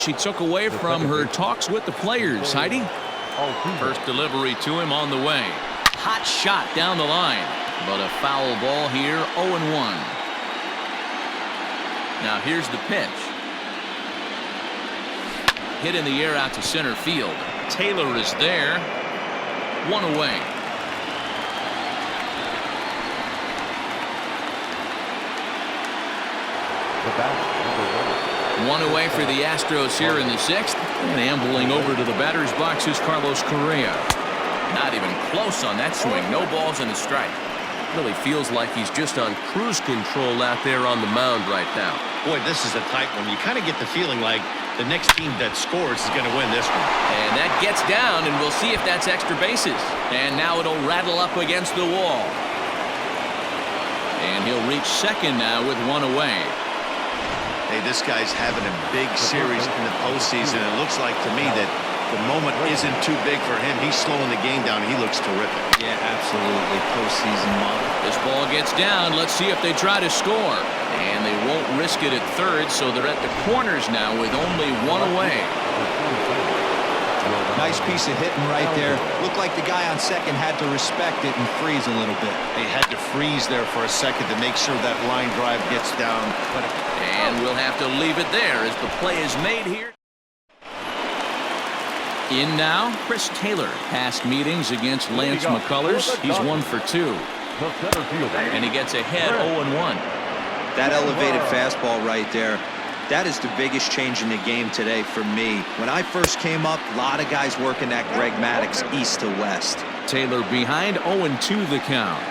She took away from her talks with the players. Heidi? First delivery to him on the way. Hot shot down the line. But a foul ball here, 0-1. Now here's the pitch. Hit in the air out to center field. Taylor is there. One away. One away for the Astros here in the sixth. And ambling over to the batter's box is Carlos Correa. Not even close on that swing. No balls and a strike. Really feels like he's just on cruise control out there on the mound right now. Boy, this is a tight one. You kind of get the feeling like the next team that scores is going to win this one. And that gets down, and we'll see if that's extra bases. And now it'll rattle up against the wall. And he'll reach second now with one away. Hey, this guy's having a big series in the postseason. It looks like to me that the moment isn't too big for him. He's slowing the game down. He looks terrific. Yeah, absolutely. Postseason model. This ball gets down. Let's see if they try to score. And they won't risk it at third, so they're at the corners now with only one away. Nice piece of hitting right there. Looked like the guy on second had to respect it and freeze a little bit. He had to freeze there for a second to make sure that line drive gets down. And we'll have to leave it there as the play is made here. In now, Chris Taylor. Past meetings against Lance McCullers. He's 1 for 2. And he gets ahead 0-1. That elevated fastball right there. That is the biggest change in the game today for me. When I first came up, a lot of guys working that Greg Maddux east to west. Taylor behind 0-2 the count.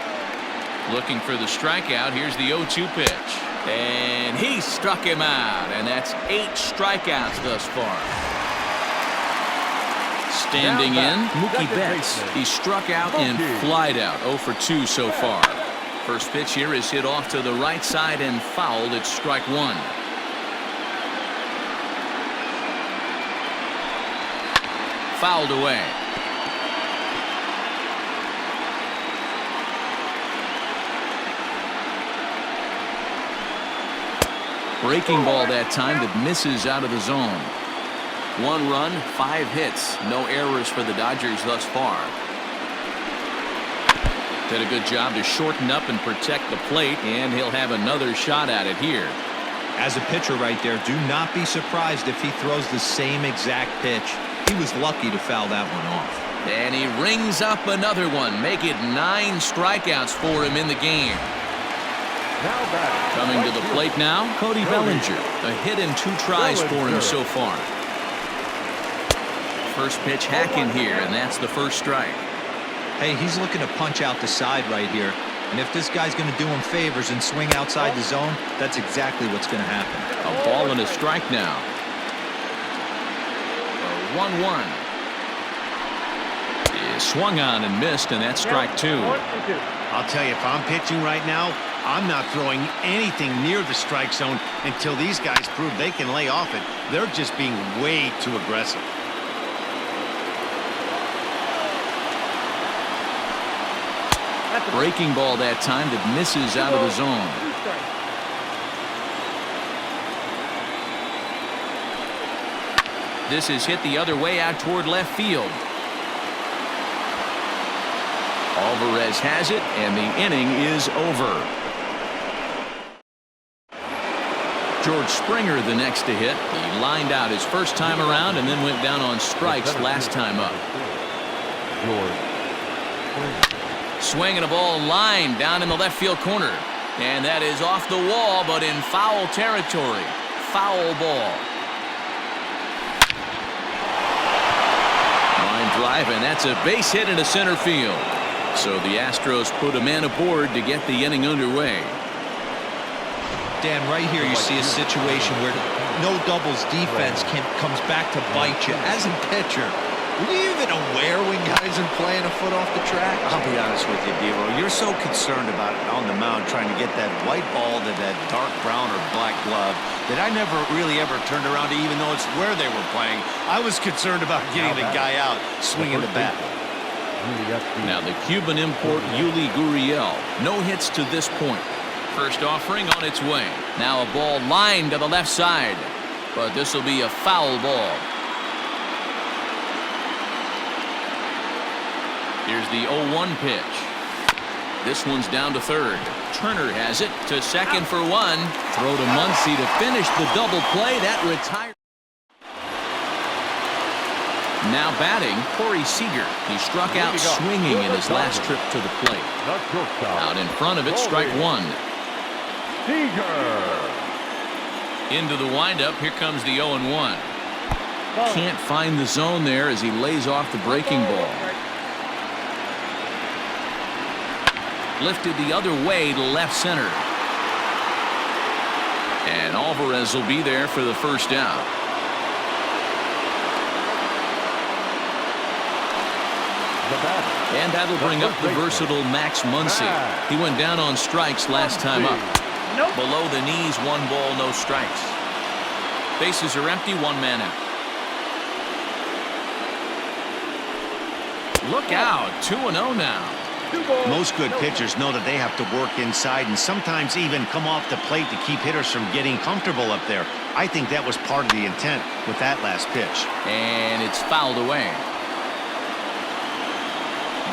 Looking for the strikeout. Here's the 0-2 pitch. And he struck him out. And that's 8 strikeouts thus far. Standing in, Mookie Betts. He struck out and flied out. 0 for 2 so far. First pitch here is hit off to the right side and fouled. It's strike one. Fouled away. Breaking ball that time that misses out of the zone. 1 run, 5 hits. No errors for the Dodgers thus far. Did a good job to shorten up and protect the plate, and he'll have another shot at it here. As a pitcher right there, do not be surprised if he throws the same exact pitch. He was lucky to foul that one off. And he rings up another one. Make it 9 strikeouts for him in the game. Coming to the plate now, Cody Bellinger. A hit and 2 tries for him so far. First pitch hacking here, and that's the first strike. Hey, he's looking to punch out the side right here. And if this guy's going to do him favors and swing outside the zone, that's exactly what's going to happen. A ball and a strike now. 1-1. Is swung on and missed, and that's strike 2. I'll tell you, if I'm pitching right now, I'm not throwing anything near the strike zone until these guys prove they can lay off it. They're just being way too aggressive. Breaking ball that time that misses out of the zone. This is hit the other way out toward left field. Alvarez has it, and the inning is over. George Springer the next to hit. He lined out his first time around and then went down on strikes last time up. Swinging a ball line down in the left field corner. And that is off the wall, but in foul territory. Foul ball. Line drive, and that's a base hit into center field. So the Astros put a man aboard to get the inning underway. Dan, right here you see a situation where no doubles defense comes back to bite you. As a pitcher, were you even aware when guys are playing a foot off the track? I'll be honest with you, Devo. You're so concerned about it on the mound trying to get that white ball to that dark brown or black glove that I never really ever turned around to even know it's where they were playing. I was concerned about getting the guy out swinging the bat. Now the Cuban import Yuli Gurriel. No hits to this point. First offering on its way. Now a ball lined to the left side. but this will be a foul ball. Here's the 0-1 pitch. This one's down to third. Turner has it to second for one. Throw to Muncy to finish the double play. That retired. Now batting, Corey Seager. He struck out swinging in his last trip to the plate. Out in front of it, strike one. Into the windup, here comes the 0-1. Can't find the zone there as he lays off the breaking ball. Lifted the other way to left center. And Alvarez will be there for the first down. And that'll bring up the versatile Max Muncy. He went down on strikes last time up. Below the knees, 1 ball, no strikes. Bases are empty, 1 man out. Look out, 2-0 now. Most good pitchers know that they have to work inside and sometimes even come off the plate to keep hitters from getting comfortable up there. I think that was part of the intent with that last pitch. And it's fouled away.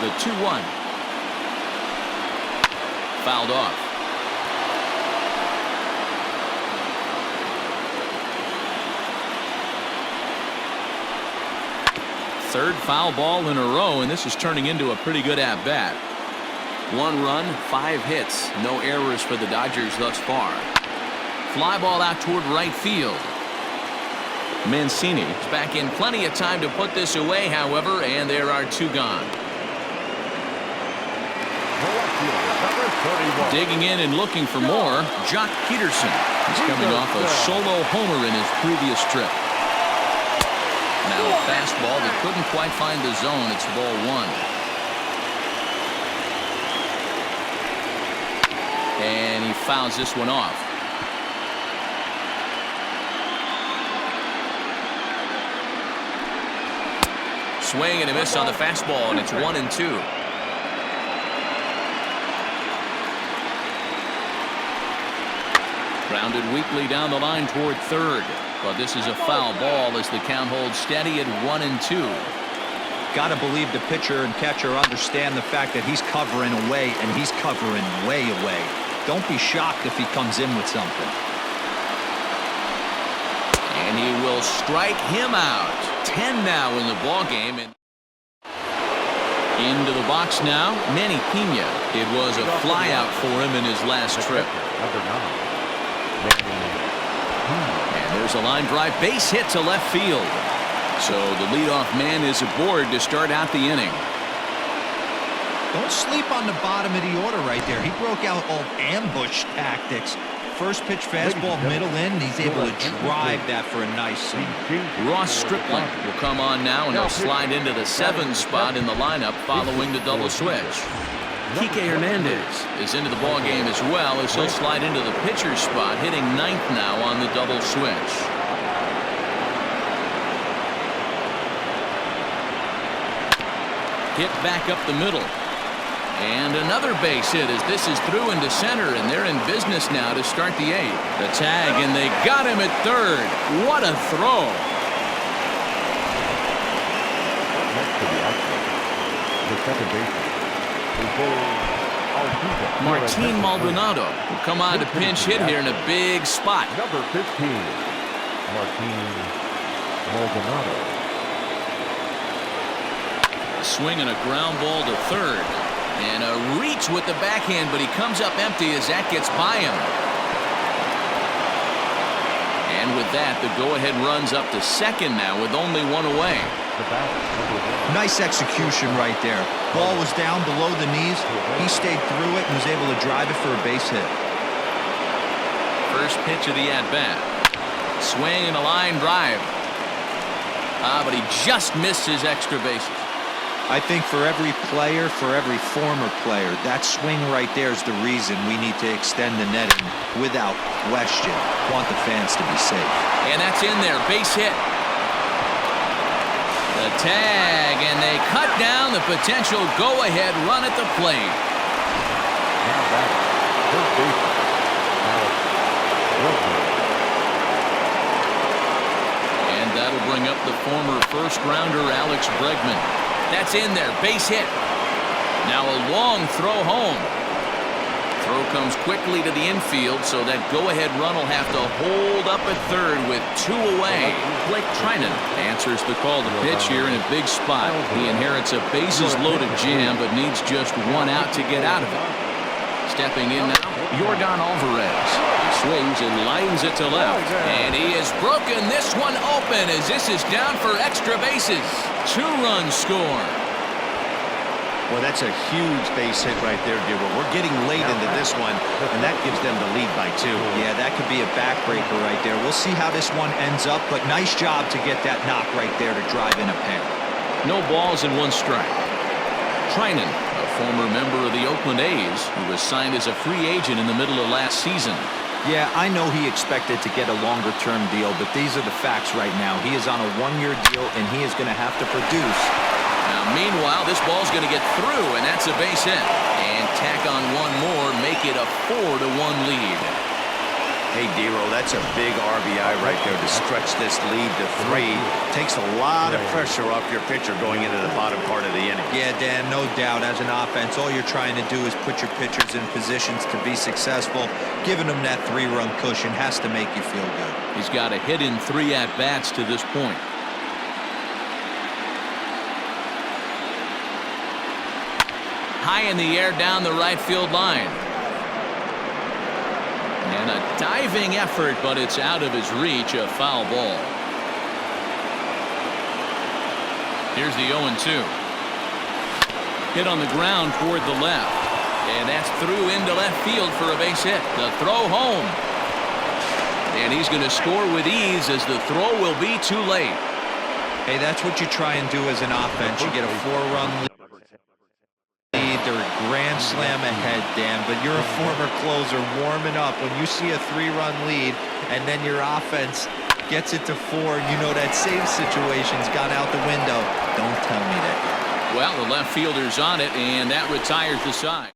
The 2-1. Fouled off. Third foul ball in a row, and this is turning into a pretty good at-bat. 1 run, 5 hits. No errors for the Dodgers thus far. Fly ball out toward right field. Mancini is back in plenty of time to put this away, however, and there are 2 gone. Digging in and looking for more, Jock Peterson. He's coming off a solo homer in his previous trip. Now a fastball that couldn't quite find the zone. It's ball 1. And he fouls this one off. Swing and a miss on the fastball, and it's 1-2. Grounded weakly down the line toward third. But this is a foul ball as the count holds steady at 1-2. Got to believe the pitcher and catcher understand the fact that he's covering away, and he's covering way away. Don't be shocked if he comes in with something. And he will strike him out. 10 now in the ball game. And into the box now, Manny Pena. It was a fly out for him in his last trip. And there's a line drive base hit to left field. So the leadoff man is aboard to start out the inning. Don't sleep on the bottom of the order right there. He broke out all ambush tactics. First pitch fastball, middle in. He's able to drive that for a nice swing. Ross Stripling will come on now, and he'll slide into the 7 spot in the lineup following the double switch. Kike Hernandez is into the ball game as well as he'll slide into the pitcher's spot, hitting 9th now on the double switch. Hit back up the middle. And another base hit as this is through into center, and they're in business now to start the 8th. The tag, and they got him at third. What a throw. Next to the outfield, the second baseman. Martin Maldonado will come on to pinch hit here in a big spot. Number 15, Martin Maldonado. A swing and a ground ball to third. And a reach with the backhand, but he comes up empty as that gets by him. And with that, the go-ahead runs up to second now with only 1 away. Nice execution right there. Ball was down below the knees. He stayed through it and was able to drive it for a base hit. First pitch of the at-bat. Swing and a line drive. But he just missed his extra bases. I think for every player, for every former player, that swing right there is the reason we need to extend the netting without question. Want the fans to be safe. And that's in there. Base hit. The tag, and they cut down the potential go-ahead run at the plate. Now back, first baseman, Alex Rosemary. showing up the former first-rounder Alex Bregman. That's in there. Base hit. Now a long throw home. Throw comes quickly to the infield, so that go-ahead run will have to hold up at third with 2 away. Blake Trinan answers the call to pitch here in a big spot. He inherits a bases-loaded jam, but needs just 1 out to get out of it. Stepping in now, Yordan Alvarez. He swings and lines it to left. And he has broken this one open as this is down for extra bases. 2-run score. Well, that's a huge base hit right there, Dero. We're getting late into this one, and that gives them the lead by 2. Yeah, that could be a backbreaker right there. We'll see how this one ends up, but nice job to get that knock right there to drive in a pair. No balls and 1 strike. Trinan, a former member of the Oakland A's, who was signed as a free agent in the middle of last season. Yeah, I know he expected to get a longer-term deal, but these are the facts right now. He is on a 1-year deal, and he is going to have to produce. Now, meanwhile, this ball's going to get through, and that's a base hit. And tack on 1 more, make it a 4-1 lead. Hey, Dero, that's a big RBI right there to stretch this lead to 3. Takes a lot of pressure off your pitcher going into the bottom part of the inning. Yeah, Dan, no doubt. As an offense, all you're trying to do is put your pitchers in positions to be successful. Giving them that 3-run cushion has to make you feel good. He's got a hit in 3 at-bats to this point. High in the air down the right field line. And a diving effort, but it's out of his reach, a foul ball. Here's the 0-2. Hit on the ground toward the left. And that's through into left field for a base hit. The throw home. And he's going to score with ease as the throw will be too late. Hey, that's what you try and do as an offense. You get a 4-run lead. They're a grand slam ahead, Dan, but you're a former closer warming up. When you see a 3-run lead and then your offense gets it to 4, you know that save situation's gone out the window. Don't tell me that. Well, the left fielder's on it, and that retires the side.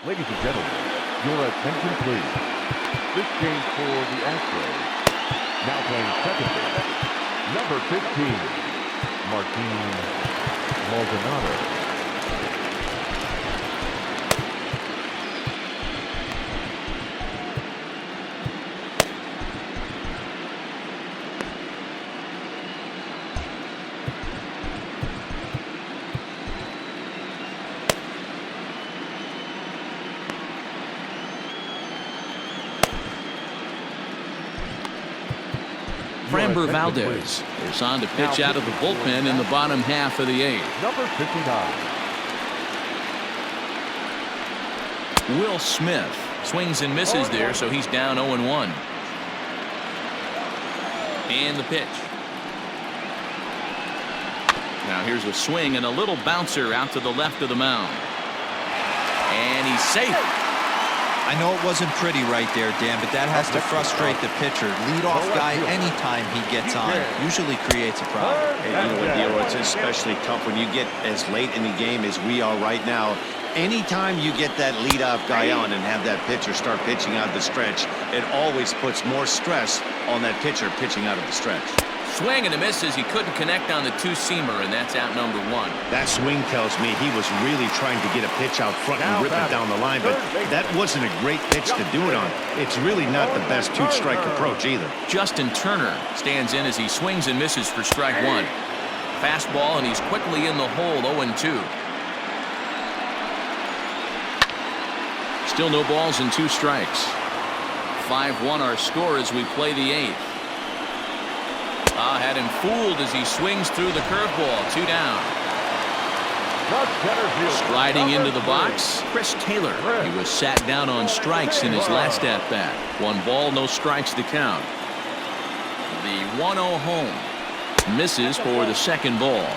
Ladies and gentlemen, your attention please. This game for the Astros. Now playing second base, number 15, Martin Maldonado. Framber Valdez is on to pitch out of the bullpen in the bottom half of the 8th. Number 59. Will Smith swings and misses there, so he's down 0-1. And the pitch. Now here's a swing and a little bouncer out to the left of the mound. And he's safe. I know it wasn't pretty right there, Dan, but that has to frustrate the pitcher. Leadoff guy, anytime he gets on, usually creates a problem. Hey, you know what, Dero, it's especially tough when you get as late in the game as we are right now. Anytime you get that leadoff guy on and have that pitcher start pitching out of the stretch, it always puts more stress on that pitcher pitching out of the stretch. Swing and a miss as he couldn't connect on the 2-seamer, and that's out number 1. That swing tells me he was really trying to get a pitch out front and rip it down the line, but that wasn't a great pitch to do it on. It's really not the best 2-strike approach either. Justin Turner stands in as he swings and misses for strike 1. Fastball, and he's quickly in the hole, 0-2. Still no balls and 2 strikes. 5-1 our score as we play the 8th. Had him fooled as he swings through the curveball. 2 down. Striding into the box, Chris Taylor. He was sat down on strikes in his last at-bat. 1 ball, no strikes to count. The 1-0 home. Misses for the second ball.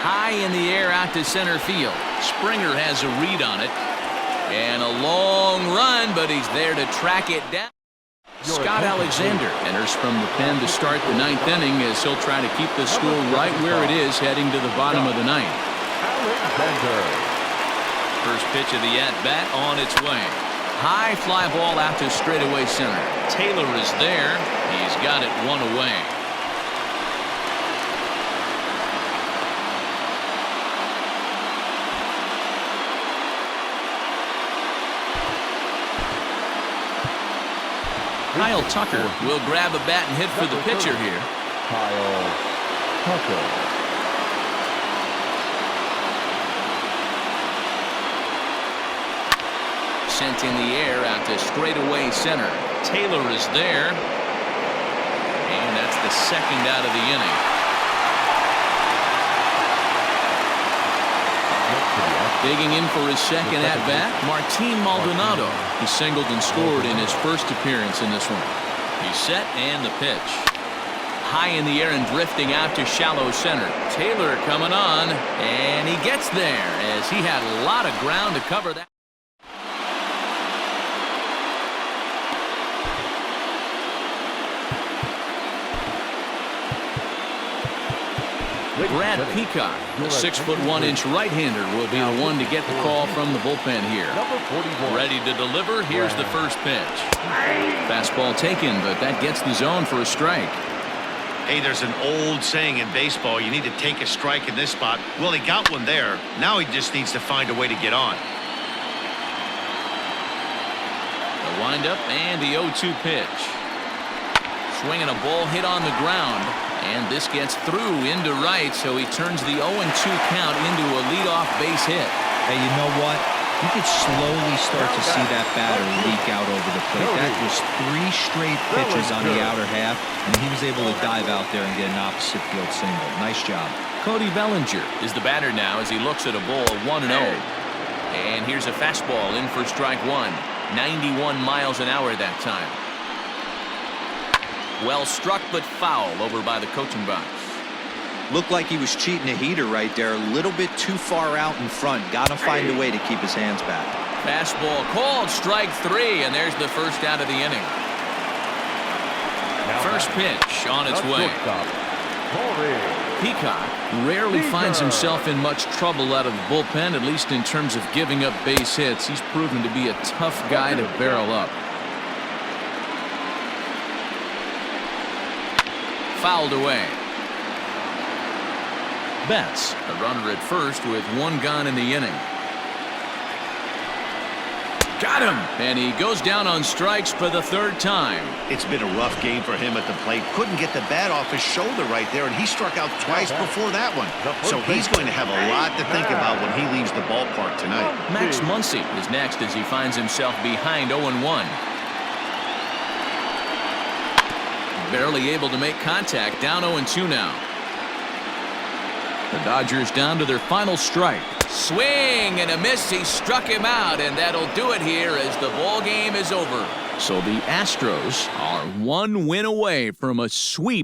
High in the air out to center field. Springer has a read on it. And a long run, but he's there to track it down. Scott Alexander enters from the pen to start the 9th inning as he'll try to keep the score right where it is heading to the bottom of the 9th. First pitch of the at-bat on its way. High fly ball out to straightaway center. Taylor is there. He's got it one away. Kyle Tucker will grab a bat and hit for the pitcher here. Kyle Tucker. Sent in the air out to straightaway center. Taylor is there. And that's the second out of the inning. Digging in for his second at-bat, Martin Maldonado. He singled and scored in his first appearance in this one. He's set and the pitch. High in the air and drifting out to shallow center. Taylor coming on, and he gets there as he had a lot of ground to cover that. Brad Peacock, the 6'1" right-hander, will be the one to get the call from the bullpen here. Ready to deliver. Here's the first pitch. Fastball taken, but that gets the zone for a strike. Hey, there's an old saying in baseball, you need to take a strike in this spot. Well, he got one there. Now he just needs to find a way to get on. The windup and the 0-2 pitch. Swinging a ball hit on the ground. And this gets through into right, so he turns the 0-2 count into a leadoff base hit. Hey, you know what? You could slowly start to see that batter leak out over the plate. That was 3 straight pitches on the outer half, and he was able to dive out there and get an opposite field single. Nice job. Cody Bellinger is the batter now as he looks at a ball 1-0. And here's a fastball in for strike one. 91 miles an hour that time. Well struck, but foul over by the coaching box. Looked like he was cheating a heater right there. A little bit too far out in front. Got to find a way to keep his hands back. Fastball called, strike 3, and there's the first out of the inning. First pitch on its way. Peacock rarely finds himself in much trouble out of the bullpen, at least in terms of giving up base hits. He's proven to be a tough guy to barrel up. Fouled away. Betts, a runner at first with 1 gone in the inning. Got him! And he goes down on strikes for the 3rd time. It's been a rough game for him at the plate. Couldn't get the bat off his shoulder right there, and he struck out twice before that one. So he's going to have a lot to think about when he leaves the ballpark tonight. Max Muncy is next as he finds himself behind 0-1. Barely able to make contact, down 0-2 now. The Dodgers down to their final strike. Swing and a miss. He struck him out, and that'll do it here as the ball game is over. So the Astros are 1 win away from a sweep